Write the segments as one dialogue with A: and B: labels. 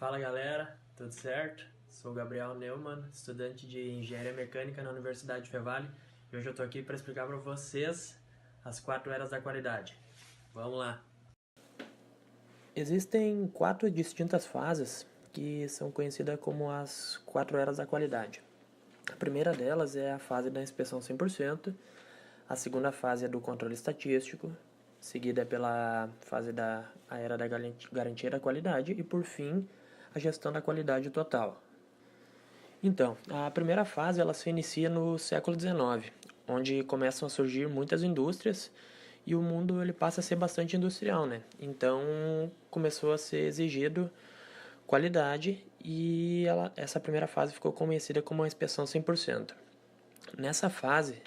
A: Fala galera, tudo certo? Sou o Gabriel Neumann, estudante de Engenharia Mecânica na Universidade de Fevale e hoje eu estou aqui para explicar para vocês as 4 eras da qualidade. Vamos lá! Existem 4 distintas fases que são conhecidas como as 4 eras da qualidade. A primeira delas é a fase da inspeção 100%, a segunda fase é do controle estatístico, seguida pela fase da era da garantia da qualidade e, por fim, a gestão da qualidade total. Então, a primeira fase ela se inicia no século XIX, onde começam a surgir muitas indústrias e o mundo ele passa a ser bastante industrial, né? Então, começou a ser exigido qualidade e essa primeira fase ficou conhecida como a inspeção 100%. Nessa fase,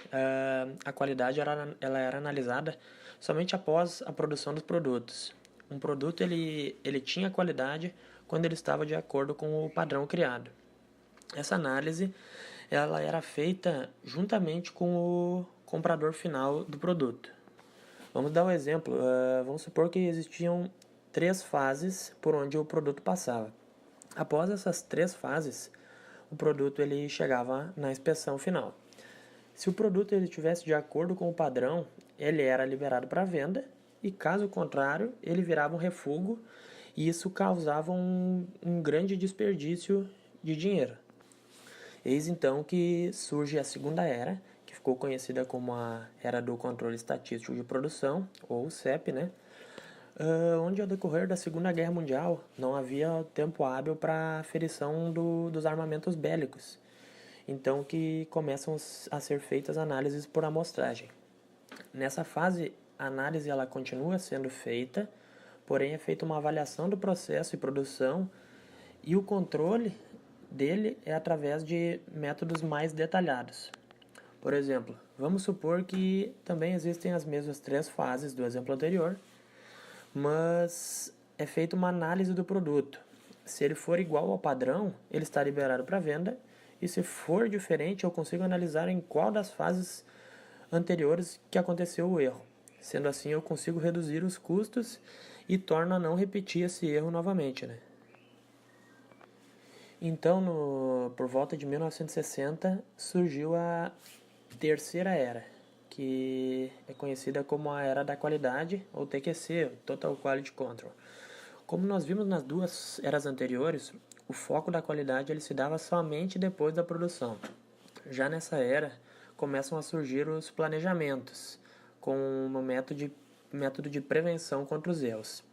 A: a qualidade ela era analisada somente após a produção dos produtos. Um produto ele tinha qualidade quando ele estava de acordo com o padrão criado. Essa análise ela era feita juntamente com o comprador final do produto. Vamos dar um exemplo. Vamos supor que existiam 3 fases por onde o produto passava. Após essas 3 fases, o produto ele chegava na inspeção final. Se o produto ele estivesse de acordo com o padrão, ele era liberado para venda e, caso contrário, ele virava um refúgio e isso causava um grande desperdício de dinheiro. Eis então que surge a segunda era, que ficou conhecida como a Era do Controle Estatístico de Produção, ou CEP, né? Onde ao decorrer da Segunda Guerra Mundial não havia tempo hábil para aferição dos armamentos bélicos. Então que começam a ser feitas análises por amostragem. Nessa fase, a análise ela continua sendo feita, porém é feita uma avaliação do processo e produção e o controle dele é através de métodos mais detalhados. Por exemplo, vamos supor que também existem as mesmas 3 fases do exemplo anterior, mas é feita uma análise do produto. Se ele for igual ao padrão, ele está liberado para venda, e se for diferente, eu consigo analisar em qual das fases anteriores que aconteceu o erro. Sendo assim, eu consigo reduzir os custos e torno a não repetir esse erro novamente, né? Então, por volta de 1960, surgiu a terceira era, que é conhecida como a Era da Qualidade, ou TQC, Total Quality Control. Como nós vimos nas 2 eras anteriores, o foco da qualidade ele se dava somente depois da produção. Já nessa era, começam a surgir os planejamentos, com um método de prevenção contra os erros.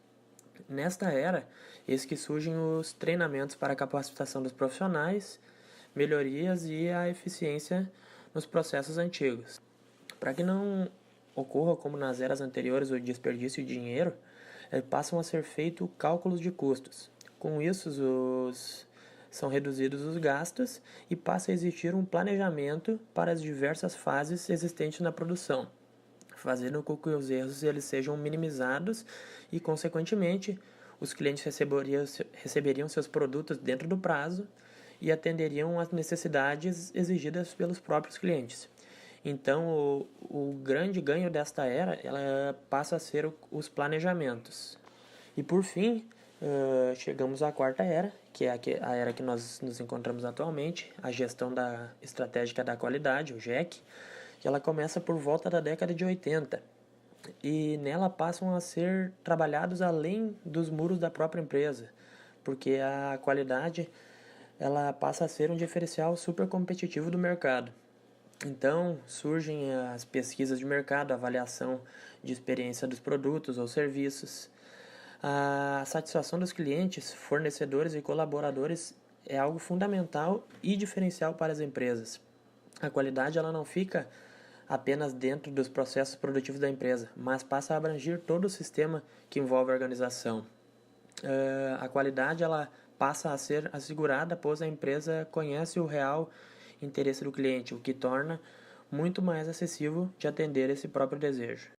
A: Nesta era, eis que surgem os treinamentos para a capacitação dos profissionais, melhorias e a eficiência nos processos antigos. Para que não ocorra como nas eras anteriores o desperdício de dinheiro, passam a ser feitos cálculos de custos. Com isso, são reduzidos os gastos e passa a existir um planejamento para as diversas fases existentes na produção, fazendo com que os erros eles sejam minimizados e, consequentemente, os clientes receberiam seus produtos dentro do prazo e atenderiam às necessidades exigidas pelos próprios clientes. Então, o grande ganho desta era ela passa a ser os planejamentos. E, por fim, chegamos à 4ª era, que é a era que nós nos encontramos atualmente, a Gestão Estratégica da Qualidade, o GEC, que ela começa por volta da década de 80. E nela passam a ser trabalhados além dos muros da própria empresa, porque a qualidade ela passa a ser um diferencial super competitivo do mercado. Então, surgem as pesquisas de mercado, a avaliação de experiência dos produtos ou serviços. A satisfação dos clientes, fornecedores e colaboradores é algo fundamental e diferencial para as empresas. A qualidade ela não fica apenas dentro dos processos produtivos da empresa, mas passa a abranger todo o sistema que envolve a organização. A qualidade ela passa a ser assegurada, pois a empresa conhece o real interesse do cliente, o que torna muito mais acessível de atender esse próprio desejo.